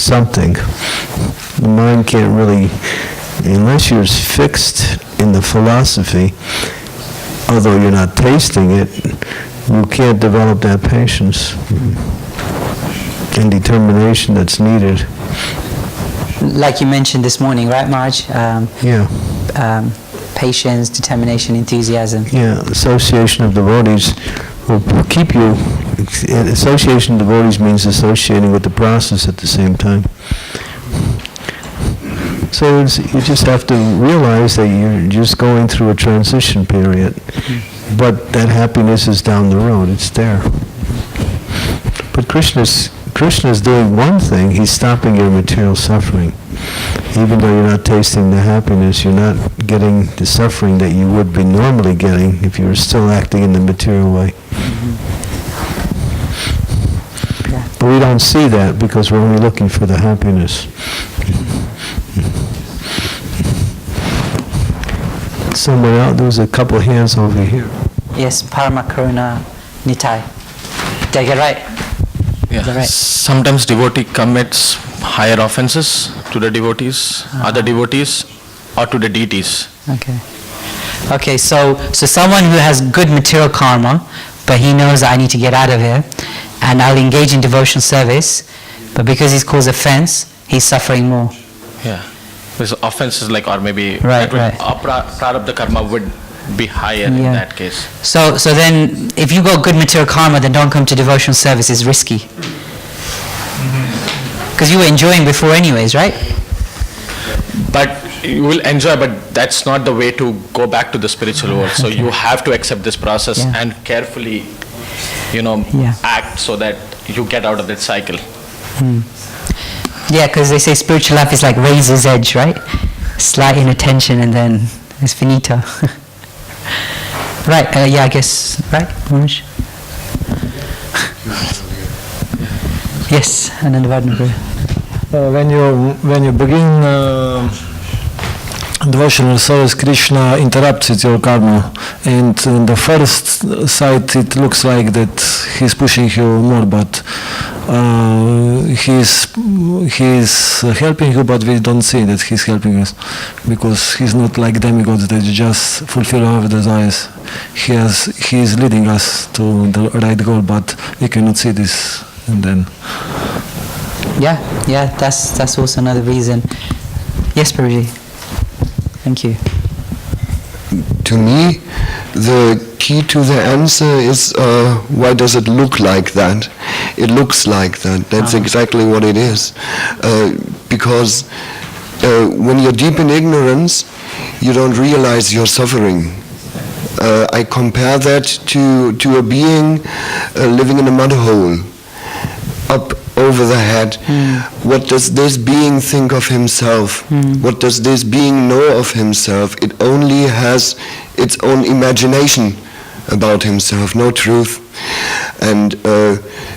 something. The mind can't really, unless you're fixed in the philosophy, although you're not tasting it, you can't develop that patience and determination that's needed. Like you mentioned this morning, right, Maharaj? Patience, determination, enthusiasm. Yeah, association of devotees will keep you. Association of devotees means associating with the process at the same time. So you just have to realize that you're just going through a transition period. But that happiness is down the road, it's there. But Krishna's doing one thing, he's stopping your material suffering. Even though you're not tasting the happiness, you're not getting the suffering that you would be normally getting if you were still acting in the material way. Yeah. But we don't see that because we're only looking for the happiness. Someone else, there was a couple of hands over here. Yes, Parama Karuna Nitai. Did I get right? Yeah. Right? Sometimes devotee commits higher offenses to the devotees, other devotees, or to the deities. Okay, so someone who has good material karma, but he knows I need to get out of here, and I'll engage in devotional service, but because he's caused offense, he's suffering more. Yeah. Because offenses like, or maybe Right. prarabdha karma would be higher in that case. So then, if you got good material karma, then don't come to devotional service. It's risky. Because you were enjoying before anyways, right? But you will enjoy, but that's not the way to go back to the spiritual world. So you have to accept this process and carefully, act so that you get out of that cycle. Yeah, because they say spiritual life is like razor's edge, right? Slight inattention and then it's finito. Right, I guess, right, Maharaj? Yes, Anandavardhana. When you begin devotional service, Krishna interrupts with your karma, and in the first sight it looks like that he's pushing you more, but he's helping you, but we don't see that he's helping us, because he's not like demigods that just fulfill our desires. He is leading us to the right goal, but we cannot see this, and then. Yeah, that's also another reason. Yes, Prabhuji. Thank you. To me, the key to the answer is why does it look like that? It looks like that. That's exactly what it is. Because when you're deep in ignorance, you don't realize you're suffering. I compare that to a being living in a mud hole, up over the head. What does this being think of himself? What does this being know of himself? It only has its own imagination about himself, no truth. And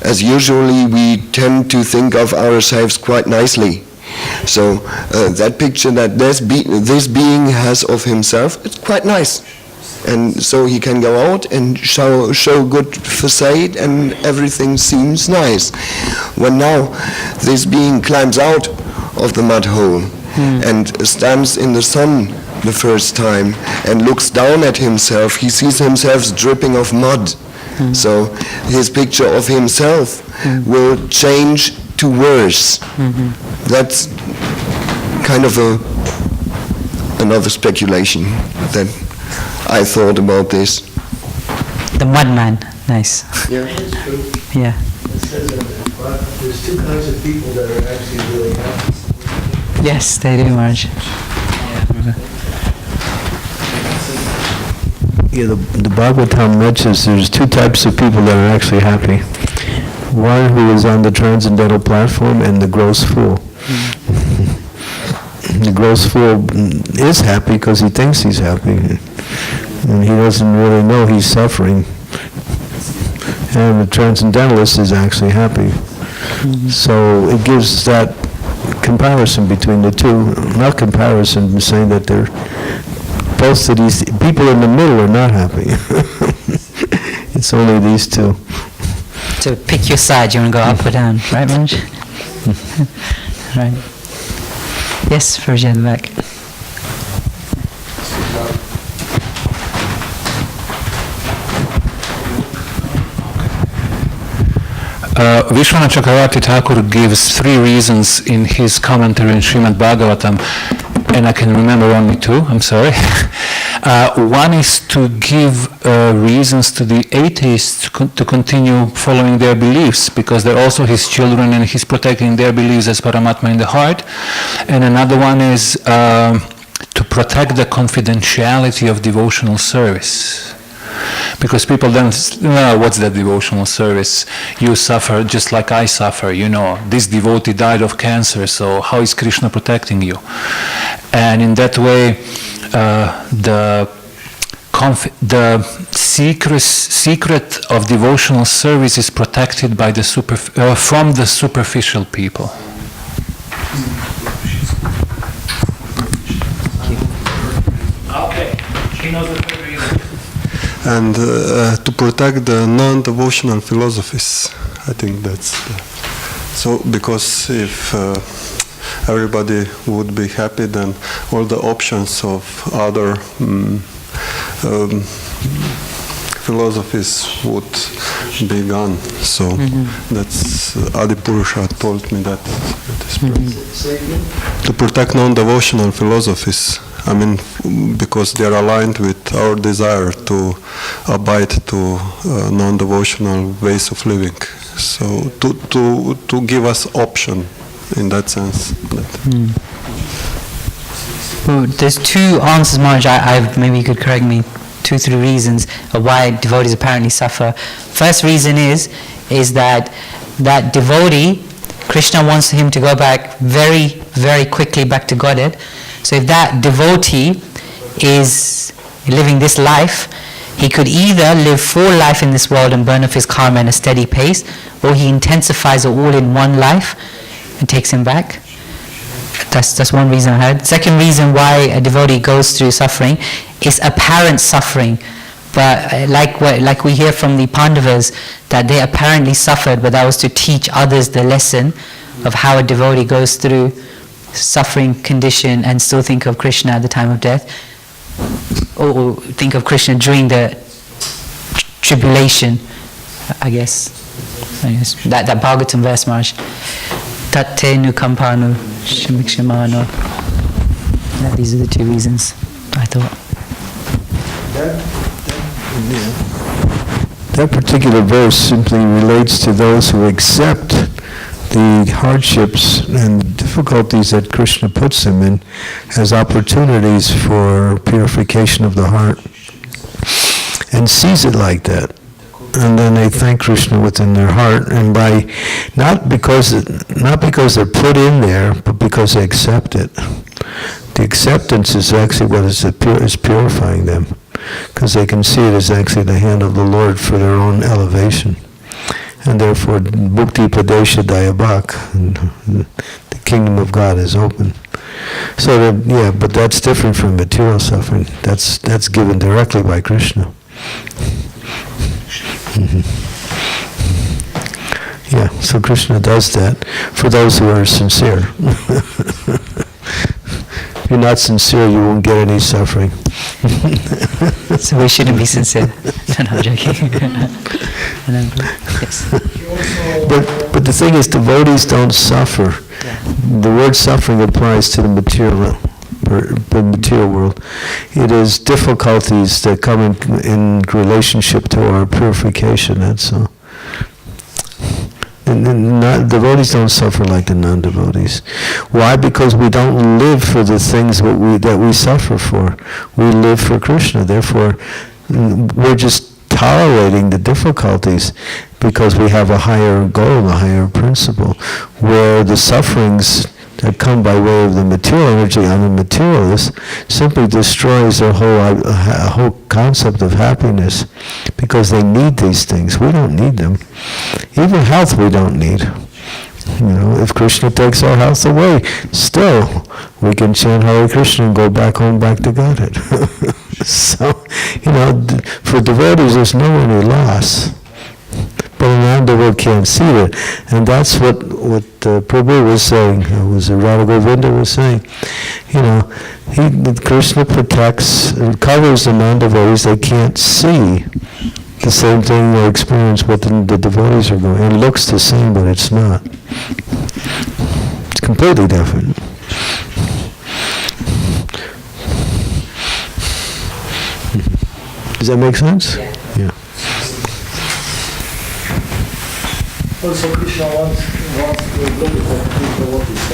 as usually we tend to think of ourselves quite nicely. So that picture that this being has of himself, it's quite nice. And so he can go out and show good facade and everything seems nice. When now this being climbs out of the mud hole and stands in the sun the first time and looks down at himself, he sees himself dripping of mud. So his picture of himself will change to worse. That's kind of another speculation that I thought about this. The mudman, nice. Yeah, it's true. Yeah. It says that there's two kinds of people that are actually really happy. Yes, they do, Maharaj. Yeah, the Bhagavatam mentions there's two types of people that are actually happy. One who is on the transcendental platform and the gross fool. The gross fool is happy because he thinks he's happy. And he doesn't really know he's suffering. And the transcendentalist is actually happy. So it gives that comparison between the two. Not comparison, but saying that they're both of these people in the middle are not happy. It's only these two. So pick your side. You want to go up or down, right, Maharaj? Right. Yes, Virgin in the back. Vishwanath Chakravarti Thakur gives 3 reasons in his commentary in Srimad Bhagavatam, and I can remember only 2, I'm sorry. One is to give reasons to the atheists to continue following their beliefs, because they're also his children and he's protecting their beliefs as Paramatma in the heart. And another one is to protect the confidentiality of devotional service. Because people don't know what's that devotional service. You suffer just like I suffer, This devotee died of cancer, so how is Krishna protecting you? And in that way, the secret of devotional service is protected by from the superficial people. Okay, she knows the third reason. And to protect the non-devotional philosophies. I think that's so, because if everybody would be happy, then all the options of other philosophies would be gone. So that's Adipurusha told me that. To protect non-devotional philosophies. I mean, because they are aligned with our desire to abide to non-devotional ways of living. So to give us option in that sense. Well, there's 2 answers, Maharaj. Maybe you could correct me. 2, 3 reasons of why devotees apparently suffer. First reason is that devotee, Krishna wants him to go back very, very quickly back to Godhead. So if that devotee is living this life, he could either live full life in this world and burn off his karma in a steady pace, or he intensifies it all in one life and takes him back. That's one reason I heard. Second reason why a devotee goes through suffering is apparent suffering. But like we hear from the Pandavas, that they apparently suffered, but that was to teach others the lesson of how a devotee goes through suffering condition and still think of Krishna at the time of death, or think of Krishna during the tribulation, I guess. That Bhagavatam verse, Maharaj. Tate nukampanu shamikshamano. These are the 2 reasons, I thought. That particular verse simply relates to those who accept the hardships and difficulties that Krishna puts them in as opportunities for purification of the heart, and sees it like that. And then they thank Krishna within their heart, and by not because they're put in there, but because they accept it. The acceptance is actually what is purifying them, because they can see it as actually the hand of the Lord for their own elevation. And therefore, Bhukti Padesha Dayabhak, the kingdom of God is open. So but that's different from material suffering. That's given directly by Krishna. Yeah, so Krishna does that for those who are sincere. If you're not sincere, you won't get any suffering. So we shouldn't be sincere. No, I'm joking. Yes. But the thing is, devotees don't suffer. The word suffering applies to the material world. It is difficulties that come in relationship to our purification, that's all. And devotees don't suffer like the non-devotees. Why? Because we don't live for the things that we suffer for. We live for Krishna. Therefore, we're just tolerating the difficulties because we have a higher goal, a higher principle, where the sufferings that come by way of the material energy on the materialist simply destroys their whole concept of happiness, because they need these things. We don't need them. Even health we don't need. If Krishna takes our health away, still we can chant Hare Krishna and go back home, back to Godhead. So, for devotees there's no any loss, But an devotee can't see that. And that's what Prabhu was saying, was Radha Govinda was saying. You know, Krishna protects and covers the non-devotees. They can't see the same thing they experience what the devotees are going. It looks the same, but it's not. It's completely different. Does that make sense? Yeah. Also, Krishna wants to glorify devotees,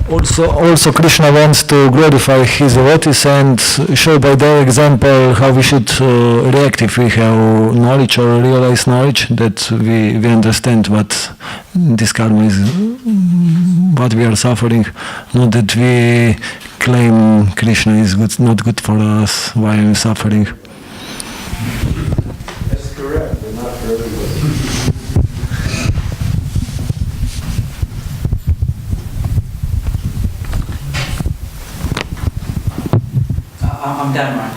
also Krishna wants to glorify his devotees and show by their example how we should react if we have knowledge or realize knowledge, that we understand what this karma is, what we are suffering, not that we claim Krishna is good, not good for us, why I'm suffering. That's correct, but not for everybody. I'm done, Mark.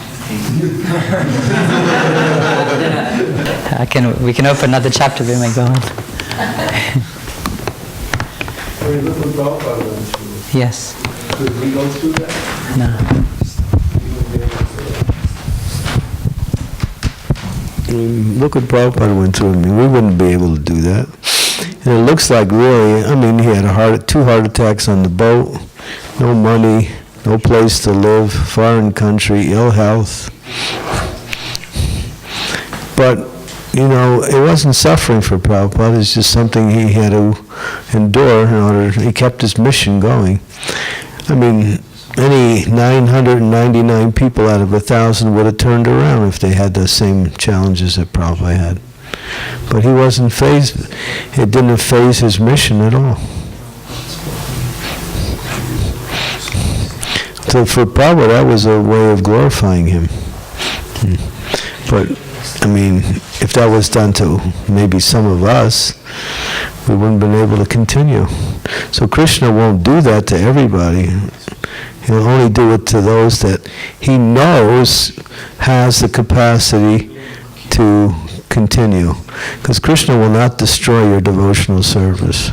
We can open another chapter. We may go on. Look what Prabhupada went through. Yes. Could we go through that? No. Look what Prabhupada went through. I mean, we wouldn't be able to do that. And it looks like really, I mean, he had two heart attacks on the boat, no money, no place to live, foreign country, ill health. But, you know, it wasn't suffering for Prabhupada. It's just something he had to endure in order, he kept his mission going. I mean, any 999 people out of 1,000 would have turned around if they had the same challenges that Prabhupada had. But he wasn't phased, it didn't phase his mission at all. So for Prabhupada, that was a way of glorifying him. But, I mean, if that was done to maybe some of us, we wouldn't have been able to continue. So Krishna won't do that to everybody. He'll only do it to those that he knows has the capacity to continue. Because Krishna will not destroy your devotional service.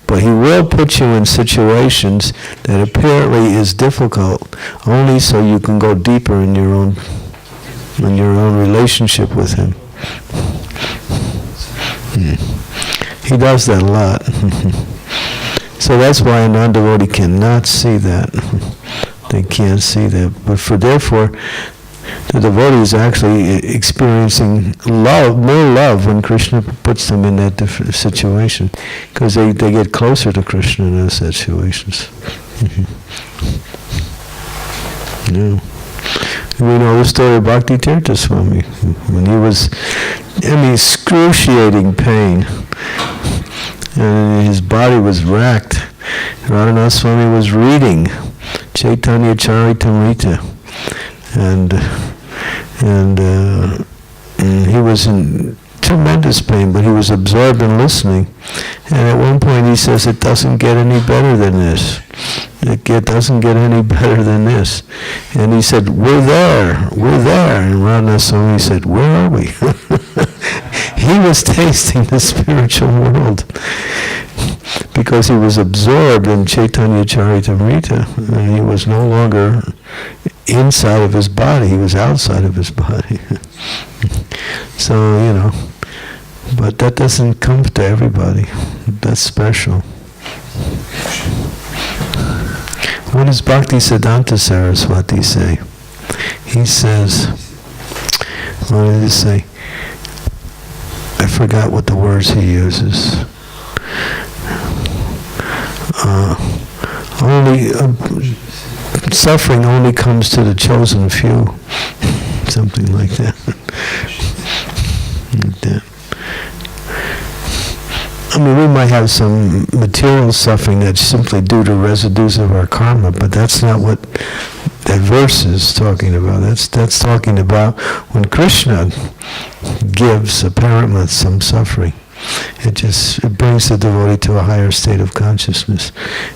But he will put you in situations that apparently is difficult, only so you can go deeper in your own relationship with him. He does that a lot. So that's why a non-devotee cannot see that. They can't see that. But therefore, the devotee is actually experiencing love, more love when Krishna puts them in that different situation, because they get closer to Krishna in those situations. Yeah. We know the story of Bhakti Tirtha Swami, when he was in excruciating pain, and his body was racked. Radhanath Swami was reading Chaitanya Charitamrita, and he was in tremendous pain, but he was absorbed in listening. And at one point he says, it doesn't get any better than this. It doesn't get any better than this. And he said, we're there. And Radhanath Swami said, where are we? He was tasting the spiritual world because he was absorbed in Chaitanya Charitamrita, and he was no longer inside of his body, he was outside of his body. So, you know, but that doesn't come to everybody. That's special. What does Bhakti Siddhanta Saraswati say? He says, what did he say? I forgot what the words he uses. Suffering only comes to the chosen few. Something like that. I mean, we might have some material suffering that's simply due to residues of our karma, but that's not what that verse is talking about. That's talking about when Krishna gives apparently some suffering. It brings the devotee to a higher state of consciousness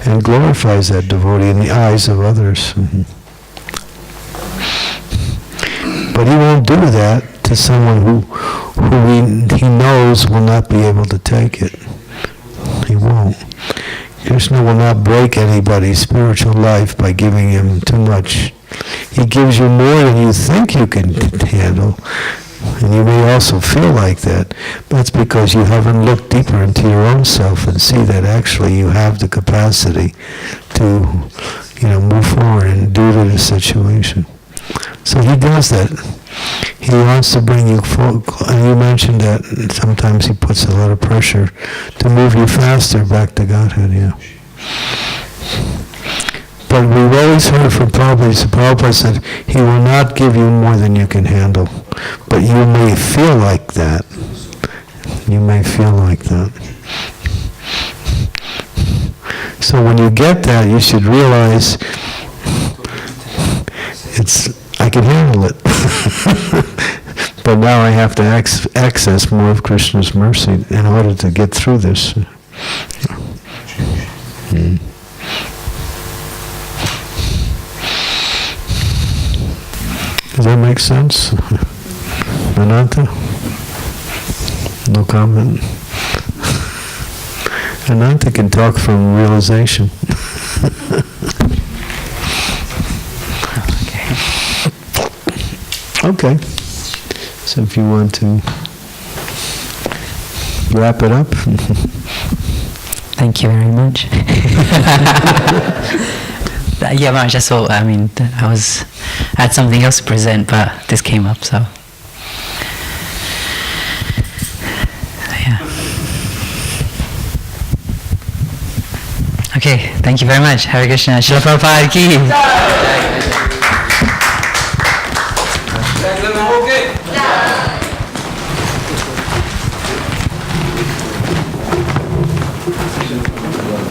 and glorifies that devotee in the eyes of others. But he won't do that to someone who he knows will not be able to take it. He won't. Krishna will not break anybody's spiritual life by giving him too much. He gives you more than you think you can handle. And you may also feel like that. That's because you haven't looked deeper into your own self and see that actually you have the capacity to, move forward and do to the situation. So he does that. He wants to bring you forward. And you mentioned that sometimes he puts a lot of pressure to move you faster back to Godhead, yeah. But we've always heard from Prabhupada, so Prabhupada said, he will not give you more than you can handle. But you may feel like that. You may feel like that. So when you get that, you should realize I can handle it. But now I have to access more of Krishna's mercy in order to get through this. Does that make sense? Ananta? No comment? Ananta can talk from realization. Okay. So if you want to wrap it up. Thank you very much. Yeah, Maharaj, that's all. I mean, I had something else to present, but this came up, so. Yeah. Okay, thank you very much. Hare Krishna. Srila Prabhupada ki.